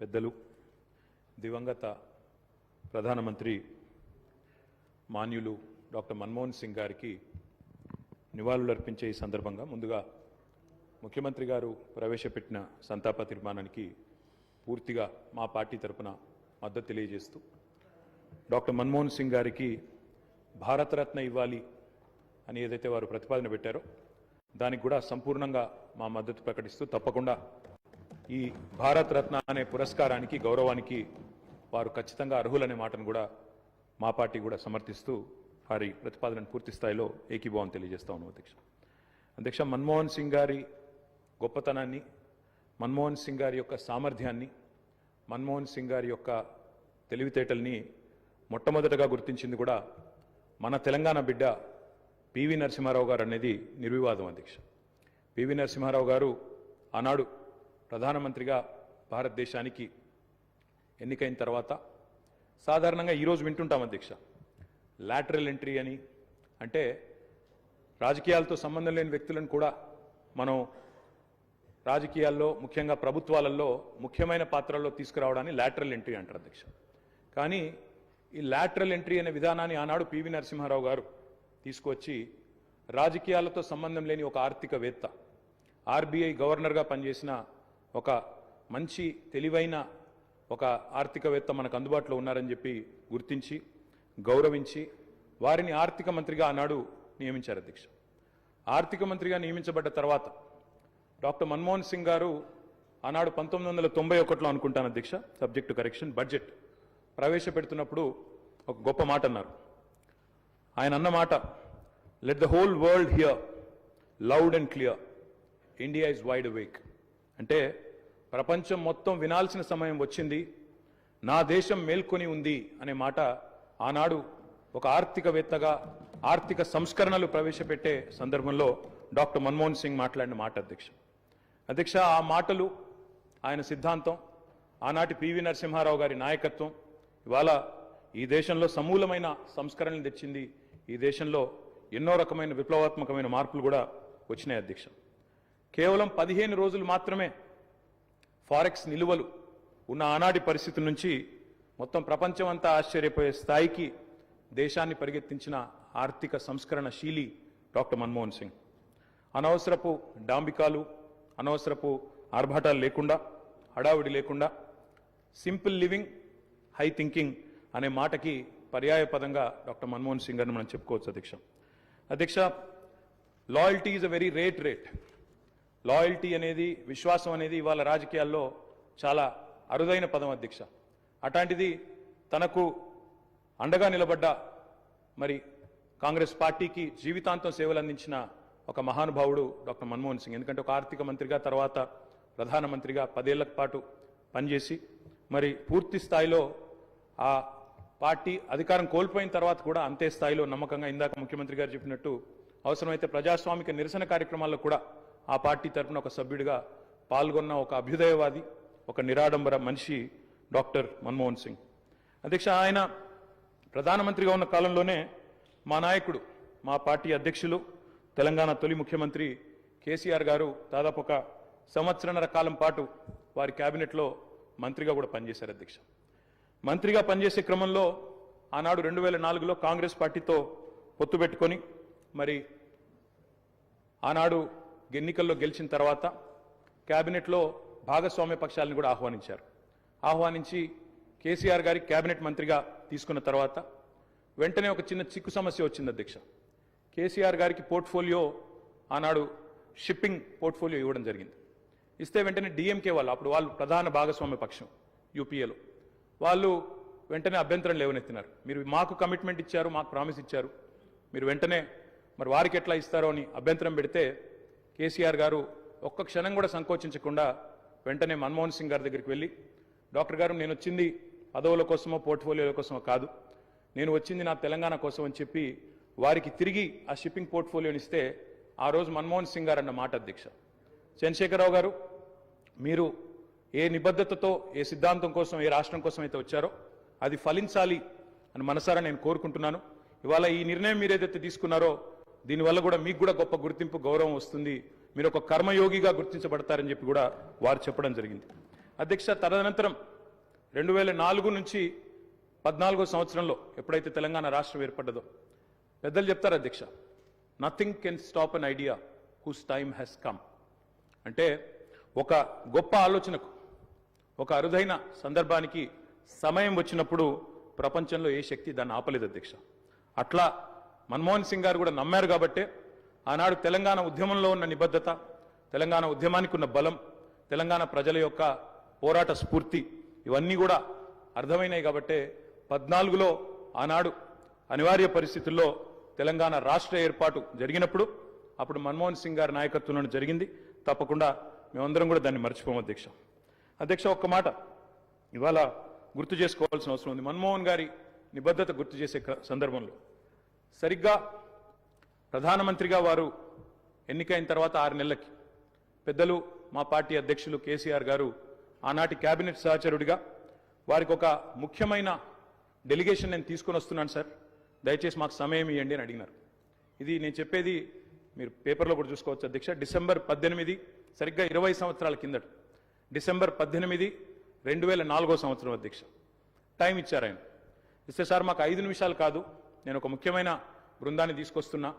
పెద్దలు దివంగత ప్రధానమంత్రి మాన్యులు డాక్టర్ మన్మోహన్ సింగ్ గారికి నివాళులర్పించే ఈ సందర్భంగా ముందుగా ముఖ్యమంత్రి గారు ప్రవేశపెట్టిన సంతాప తీర్మానానికి పూర్తిగా మా పార్టీ తరపున మద్దతు తెలియజేస్తూ డాక్టర్ మన్మోహన్ సింగ్ గారికి భారతరత్న ఇవ్వాలి అని ఏదైతే వారు ప్రతిపాదన పెట్టారో దానికి కూడా సంపూర్ణంగా మా మద్దతు ప్రకటిస్తూ తప్పకుండా ఈ భారతరత్న అనే పురస్కారానికి గౌరవానికి వారు ఖచ్చితంగా అర్హులనే మాటను కూడా మా పార్టీ కూడా సమర్థిస్తూ వారి ప్రతిపాదనను పూర్తి స్థాయిలో ఏకీభావం తెలియజేస్తా ఉన్నాం అధ్యక్ష మన్మోహన్ సింగ్ గారి గొప్పతనాన్ని, మన్మోహన్ సింగ్ గారి యొక్క సామర్థ్యాన్ని, మన్మోహన్ సింగ్ గారి యొక్క తెలివితేటల్ని మొట్టమొదటగా గుర్తించింది కూడా మన తెలంగాణ బిడ్డ పివి నరసింహారావు గారు అనేది నిర్వివాదం అధ్యక్ష. పివి నరసింహారావు గారు ఆనాడు ప్రధానమంత్రిగా భారతదేశానికి ఎన్నికైన తర్వాత సాధారణంగా ఈరోజు వింటుంటాం అధ్యక్ష, లాటరల్ ఎంట్రీ అని, అంటే రాజకీయాలతో సంబంధం లేని వ్యక్తులను కూడా మనం రాజకీయాల్లో ముఖ్యంగా ప్రభుత్వాలలో ముఖ్యమైన పాత్రల్లో తీసుకురావడాన్ని లాటరల్ ఎంట్రీ అంటారు అధ్యక్ష. కానీ ఈ లాటరల్ ఎంట్రీ అనే విధానాన్ని ఆనాడు పివి నరసింహారావు గారు తీసుకొచ్చి రాజకీయాలతో సంబంధం లేని ఒక ఆర్థికవేత్త, ఆర్బీఐ గవర్నర్గా పనిచేసిన ఒక మంచి తెలివైన ఒక ఆర్థికవేత్త మనకు అందుబాటులో ఉన్నారని చెప్పి గుర్తించి గౌరవించి వారిని ఆర్థిక మంత్రిగా ఆనాడు నియమించారు అధ్యక్ష. ఆర్థిక మంత్రిగా నియమించబడ్డ తర్వాత డాక్టర్ మన్మోహన్ సింగ్ గారు ఆనాడు 1991లో అనుకుంటాను అధ్యక్ష, సబ్జెక్ట్ టు కరెక్షన్, బడ్జెట్ ప్రవేశపెడుతున్నప్పుడు ఒక గొప్ప మాట అన్నారు. ఆయన అన్న మాట, let the whole world here loud and clear, India is wide awake. అంటే ప్రపంచం మొత్తం వినాల్సిన సమయం వచ్చింది, నా దేశం మేల్కొని ఉంది అనే మాట ఆనాడు ఒక ఆర్థికవేత్తగా ఆర్థిక సంస్కరణలు ప్రవేశపెట్టే సందర్భంలో డాక్టర్ మన్మోహన్ సింగ్ మాట్లాడిన మాట అధ్యక్ష. ఆ మాటలు, ఆయన సిద్ధాంతం, ఆనాటి పివి నరసింహారావు గారి నాయకత్వం ఇవాళ ఈ దేశంలో సమూలమైన సంస్కరణలు తెచ్చింది. ఈ దేశంలో ఎన్నో రకమైన విప్లవాత్మకమైన మార్పులు కూడా వచ్చినాయి అధ్యక్ష. కేవలం 15 రోజులు మాత్రమే ఫారెక్స్ నిలువలు ఉన్న ఆనాటి పరిస్థితి నుంచి మొత్తం ప్రపంచం అంతా ఆశ్చర్యపోయే స్థాయికి దేశాన్ని పరిగెత్తించిన ఆర్థిక సంస్కరణ శీలి డాక్టర్ మన్మోహన్ సింగ్. అనవసరపు డాంబికాలు, అనవసరపు ఆర్భాటాలు లేకుండా, హడావుడి లేకుండా సింపుల్ లివింగ్, హై థింకింగ్ అనే మాటకి పర్యాయ పదంగా డాక్టర్ మన్మోహన్ సింగ్ గారిని మనం చెప్పుకోవచ్చు అధ్యక్ష. Loyalty is a very rate. Loyalty అనేది, విశ్వాసం అనేది ఇవాళ రాజకీయాల్లో చాలా అరుదైన పదం అధ్యక్ష. అట్లాంటిది తనకు అండగా నిలబడ్డ మరి కాంగ్రెస్ పార్టీకి జీవితాంతం సేవలు అందించిన ఒక మహానుభావుడు డాక్టర్ మన్మోహన్ సింగ్. ఎందుకంటే ఒక ఆర్థిక మంత్రిగా, తర్వాత ప్రధానమంత్రిగా 10 ఏళ్ల పాటు పనిచేసి మరి పూర్తి స్థాయిలో ఆ పార్టీ అధికారం కోల్పోయిన తర్వాత కూడా అంతే స్థాయిలో నమ్మకంగా, ఇందాక ముఖ్యమంత్రి గారు చెప్పినట్టు అవసరమైతే ప్రజాస్వామిక నిరసన కార్యక్రమాల్లో కూడా ఆ పార్టీ తరఫున ఒక సభ్యుడిగా పాల్గొన్న ఒక అభ్యుదయవాది, ఒక నిరాడంబర మనిషి డాక్టర్ మన్మోహన్ సింగ్ అధ్యక్ష. ఆయన ప్రధానమంత్రిగా ఉన్న కాలంలోనే మా నాయకుడు, మా పార్టీ అధ్యక్షులు, తెలంగాణ తొలి ముఖ్యమంత్రి కేసీఆర్ గారు దాదాపు ఒక 1.5 సంవత్సరాల కాలం పాటు వారి క్యాబినెట్లో మంత్రిగా కూడా పనిచేశారు అధ్యక్ష. మంత్రిగా పనిచేసే క్రమంలో ఆనాడు 2004లో కాంగ్రెస్ పార్టీతో పొత్తు పెట్టుకొని మరి ఆనాడు ఎన్నికల్లో గెలిచిన తర్వాత క్యాబినెట్లో భాగస్వామ్య పక్షాలను కూడా ఆహ్వానించి కేసీఆర్ గారి క్యాబినెట్ మంత్రిగా తీసుకున్న తర్వాత వెంటనే ఒక చిన్న చిక్కు సమస్య వచ్చింది అధ్యక్ష. కేసీఆర్ గారికి పోర్ట్ఫోలియో, ఆనాడు షిప్పింగ్ పోర్ట్ఫోలియో ఇవ్వడం జరిగింది. ఇస్తే వెంటనే డిఎంకే వాళ్ళు, అప్పుడు వాళ్ళు ప్రధాన భాగస్వామ్య పక్షం యూపీఏలో, వాళ్ళు వెంటనే అభ్యంతరం లేవనెత్తినారు. మీరు మాకు కమిట్మెంట్ ఇచ్చారు, మాకు ప్రామిస్ ఇచ్చారు, మీరు వెంటనే మరి వారికి ఎట్లా ఇస్తారో అని అభ్యంతరం పెడితే కేసీఆర్ గారు ఒక్క క్షణం కూడా సంకోచించకుండా వెంటనే మన్మోహన్ సింగ్ గారి దగ్గరికి వెళ్ళి, డాక్టర్ గారు నేను వచ్చింది పదవుల కోసమో పోర్ట్ఫోలియోల కోసమో కాదు, నేను వచ్చింది నా తెలంగాణ కోసం అని చెప్పి వారికి తిరిగి ఆ షిప్పింగ్ పోర్ట్ఫోలియోని ఇస్తే ఆ రోజు మన్మోహన్ సింగ్ గారు అన్న మాట అధ్యక్ష, చంద్రశేఖరరావు గారు మీరు ఏ నిబద్ధతతో, ఏ సిద్ధాంతం కోసం, ఏ రాష్ట్రం కోసం అయితే వచ్చారో అది ఫలించాలి అని మనసారా నేను కోరుకుంటున్నాను. ఇవాళ ఈ నిర్ణయం మీరు ఏదైతే తీసుకున్నారో దీనివల్ల కూడా మీకు కూడా గొప్ప గుర్తింపు, గౌరవం వస్తుంది, మీరు ఒక కర్మయోగిగా గుర్తించబడతారని చెప్పి కూడా వారు చెప్పడం జరిగింది అధ్యక్ష. తదనంతరం 2004 నుంచి 14వ సంవత్సరంలో ఎప్పుడైతే తెలంగాణ రాష్ట్రం ఏర్పడ్డదో పెద్దలు చెప్తారు అధ్యక్ష, nothing can stop an idea who's time has come. అంటే ఒక గొప్ప ఆలోచనకు, ఒక అరుదైన సందర్భానికి సమయం వచ్చినప్పుడు ప్రపంచంలో ఏ శక్తి దాన్ని ఆపలేదు అధ్యక్ష. అట్లా మన్మోహన్ సింగ్ గారు కూడా నమ్మారు కాబట్టే ఆనాడు తెలంగాణ ఉద్యమంలో ఉన్న నిబద్ధత, తెలంగాణ ఉద్యమానికి ఉన్న బలం, తెలంగాణ ప్రజల యొక్క పోరాట స్ఫూర్తి ఇవన్నీ కూడా అర్థమైనాయి కాబట్టే 14లో ఆనాడు అనివార్య పరిస్థితుల్లో తెలంగాణ రాష్ట్ర ఏర్పాటు జరిగినప్పుడు అప్పుడు మన్మోహన్ సింగ్ గారి నాయకత్వంలో జరిగింది. తప్పకుండా మేమందరం కూడా దాన్ని మర్చిపోము అధ్యక్ష. అధ్యక్ష, ఒక్క మాట ఇవాళ గుర్తు చేసుకోవాల్సిన అవసరం ఉంది. మన్మోహన్ గారి నిబద్ధత గుర్తు చేసే సందర్భంలో సరిగ్గా ప్రధానమంత్రిగా వారు ఎన్నికైన తర్వాత 6 నెలలకి పెద్దలు మా పార్టీ అధ్యక్షులు కేసీఆర్ గారు ఆనాటి కేబినెట్ సహచరుడిగా వారికి ఒక ముఖ్యమైన డెలిగేషన్ నేను తీసుకొని వస్తున్నాను సార్, దయచేసి మాకు సమయం ఇవ్వండి అని అడిగినారు. ఇది నేను చెప్పేది మీరు పేపర్లో కూడా చూసుకోవచ్చు అధ్యక్ష. డిసెంబర్ 18, సరిగ్గా 20 సంవత్సరాల కిందట, డిసెంబర్ 18, 2004వ సంవత్సరం అధ్యక్ష. టైం ఇచ్చారు ఆయన. ఇస్తే సార్ మాకు 5 నిమిషాలు కాదు, నేను ఒక ముఖ్యమైన బృందాన్ని తీసుకొస్తున్నా,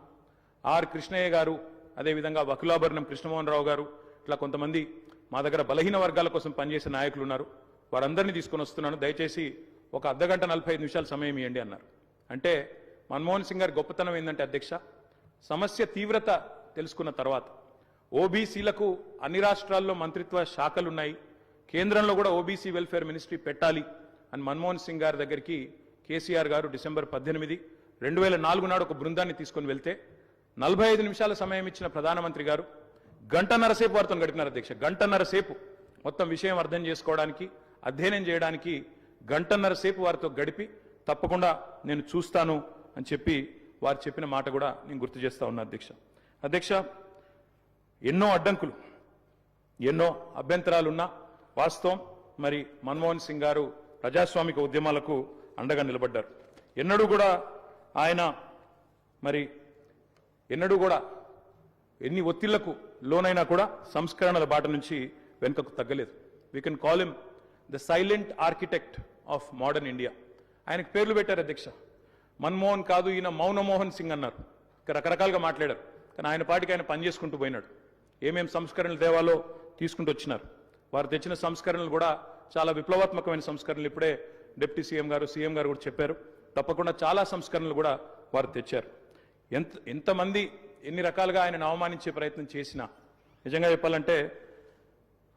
ఆర్ కృష్ణయ్య గారు, అదేవిధంగా వకులాభరణం కృష్ణమోహన్ రావు గారు, ఇట్లా కొంతమంది మా దగ్గర బలహీన వర్గాల కోసం పనిచేసే నాయకులు ఉన్నారు, వారందరినీ తీసుకొని వస్తున్నాను, దయచేసి ఒక అర్ధగంట 45 నిమిషాలు సమయం ఇవ్వండి అన్నారు. అంటే మన్మోహన్ సింగ్ గారి గొప్పతనం ఏంటంటే అధ్యక్ష, సమస్య తీవ్రత తెలుసుకున్న తర్వాత ఓబీసీలకు అన్ని రాష్ట్రాల్లో మంత్రిత్వ శాఖలున్నాయి, కేంద్రంలో కూడా ఓబీసీ వెల్ఫేర్ మినిస్ట్రీ పెట్టాలి అని మన్మోహన్ సింగ్ గారి దగ్గరికి కేసీఆర్ గారు డిసెంబర్ 18, 2004 నాడు ఒక బృందాన్ని తీసుకొని వెళ్తే 45 నిమిషాల సమయం ఇచ్చిన ప్రధానమంత్రి గారు గంటన్నర సేపు వారితో గడిపినారు అధ్యక్ష. గంటన్నర సేపు మొత్తం విషయం అర్థం చేసుకోవడానికి, అధ్యయనం చేయడానికి గంటన్నర సేపు వారితో గడిపి తప్పకుండా నేను చూస్తాను అని చెప్పి వారు చెప్పిన మాట కూడా నేను గుర్తు చేస్తా ఉన్నా అధ్యక్ష. అధ్యక్ష, ఎన్నో అడ్డంకులు, ఎన్నో అభ్యంతరాలున్నా వాస్తవం మరి మన్మోహన్ సింగ్ గారు ప్రజాస్వామిక ఉద్యమాలకు అండగా నిలబడ్డారు. ఎన్నడూ కూడా ఆయన మరి ఎన్నడూ కూడా ఎన్ని ఒత్తిళ్లకు లోనైనా కూడా సంస్కరణల బాట నుంచి వెనుకకు తగ్గలేదు. We can call him the silent architect of modern India. ఆయనకు పేర్లు పెట్టారు అధ్యక్ష. మన్మోహన్ కాదు, ఈయన మౌనమోహన్ సింగ్ అన్నారు. రకరకాలుగా మాట్లాడారు, కానీ ఆయన పాటికి ఆయన పనిచేసుకుంటూ పోయినాడు. ఏమేం సంస్కరణలు తేవాలో తీసుకుంటూ వచ్చినారు. వారు తెచ్చిన సంస్కరణలు కూడా చాలా విప్లవాత్మకమైన సంస్కరణలు. ఇప్పుడే డిప్యూటీ సీఎం గారు కూడా చెప్పారు. తప్పకుండా చాలా సంస్కరణలు కూడా వారు తెచ్చారు. ఎంతమంది ఎన్ని రకాలుగా ఆయనను అవమానించే ప్రయత్నం చేసినా నిజంగా చెప్పాలంటే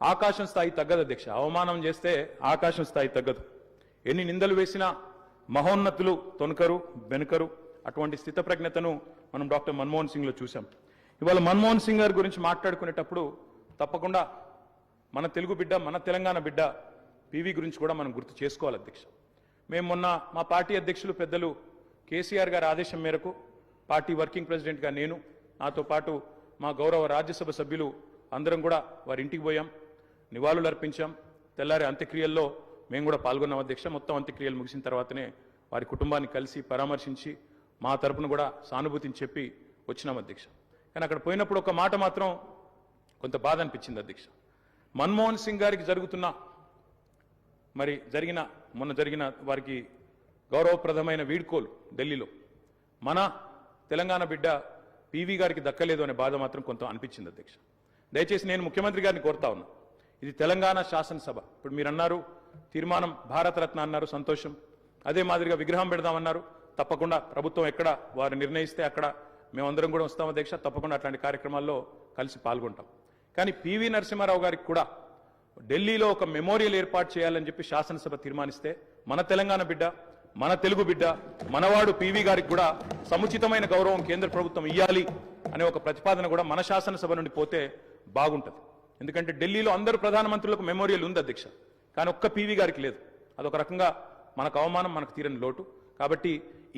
ఆకాశం స్థాయి తగ్గదు అధ్యక్ష. అవమానం చేస్తే ఆకాశం స్థాయి తగ్గదు. ఎన్ని నిందలు వేసినా మహోన్నతులు తొనకరు, బెనుకరు. అటువంటి స్థితప్రజ్ఞతను మనం డాక్టర్ మన్మోహన్ సింగ్లో చూసాం. ఇవాళ మన్మోహన్ సింగ్ గారి గురించి మాట్లాడుకునేటప్పుడు తప్పకుండా మన తెలుగు బిడ్డ, మన తెలంగాణ బిడ్డ పివి గురించి కూడా మనం గుర్తు చేసుకోవాలి అధ్యక్ష. మేము మొన్న మా పార్టీ అధ్యక్షులు పెద్దలు కేసీఆర్ గారి ఆదేశం మేరకు పార్టీ వర్కింగ్ ప్రెసిడెంట్గా నేను, నాతో పాటు మా గౌరవ రాజ్యసభ సభ్యులు అందరం కూడా వారి ఇంటికి పోయాం, నివాళులు అర్పించాం. తెల్లారి అంత్యక్రియల్లో మేము కూడా పాల్గొన్నాం అధ్యక్ష. మొత్తం అంత్యక్రియలు ముగిసిన తర్వాతనే వారి కుటుంబాన్ని కలిసి పరామర్శించి మా తరపున కూడా సానుభూతిని చెప్పి వచ్చినాం అధ్యక్ష. కానీ అక్కడ పోయినప్పుడు ఒక మాట మాత్రం కొంత బాధ అనిపించింది అధ్యక్ష. మన్మోహన్ సింగ్ గారికి మొన్న జరిగిన వారికి గౌరవప్రదమైన వీడ్కోలు ఢిల్లీలో మన తెలంగాణ బిడ్డ పివి గారికి దక్కలేదు అనే బాధ మాత్రం కొంత అనిపించింది అధ్యక్ష. దయచేసి నేను ముఖ్యమంత్రి గారిని కోరుతా ఉన్నా, ఇది తెలంగాణ శాసనసభ. ఇప్పుడు మీరు అన్నారు తీర్మానం భారతరత్న అన్నారు, సంతోషం. అదే మాదిరిగా విగ్రహం పెడదామన్నారు. తప్పకుండా ప్రభుత్వం ఎక్కడ వారు నిర్ణయిస్తే అక్కడ మేమందరం కూడా వస్తాం అధ్యక్ష. తప్పకుండా అట్లాంటి కార్యక్రమాల్లో కలిసి పాల్గొంటాం. కానీ పివి నరసింహారావు గారికి కూడా ఢిల్లీలో ఒక మెమోరియల్ ఏర్పాటు చేయాలని చెప్పి శాసనసభ తీర్మానిస్తే మన తెలంగాణ బిడ్డ, మన తెలుగు బిడ్డ, మనవాడు పివి గారికి కూడా సముచితమైన గౌరవం కేంద్ర ప్రభుత్వం ఇవ్వాలి అనే ఒక ప్రతిపాదన కూడా మన శాసనసభ నుండి పోతే బాగుంటుంది. ఎందుకంటే ఢిల్లీలో అందరూ ప్రధానమంత్రులకు మెమోరియల్ ఉంది అధ్యక్ష, కానీ ఒక్క పివి గారికి లేదు. అదొక రకంగా మనకు అవమానం, మనకు తీరని లోటు. కాబట్టి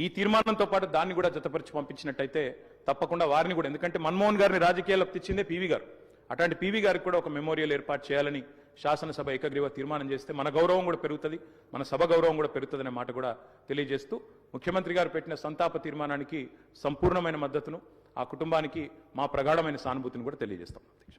ఈ తీర్మానంతో పాటు దాన్ని కూడా జతపరిచి పంపించినట్టయితే తప్పకుండా వారిని కూడా, ఎందుకంటే మన్మోహన్ గారిని రాజకీయాల్లోకి తెచ్చిందే పివి గారు, అట్లాంటి పివి గారికి కూడా ఒక మెమోరియల్ ఏర్పాటు చేయాలని శాసనసభ ఏకగ్రీవ తీర్మానం చేస్తే మన గౌరవం కూడా పెరుగుతుంది, మన సభ గౌరవం కూడా పెరుగుతుందనే మాట కూడా తెలియజేస్తూ ముఖ్యమంత్రి గారు పెట్టిన సంతాప తీర్మానానికి సంపూర్ణమైన మద్దతును, ఆ కుటుంబానికి మా ప్రగాఢమైన సానుభూతిని కూడా తెలియజేస్తాం అధ్యక్ష.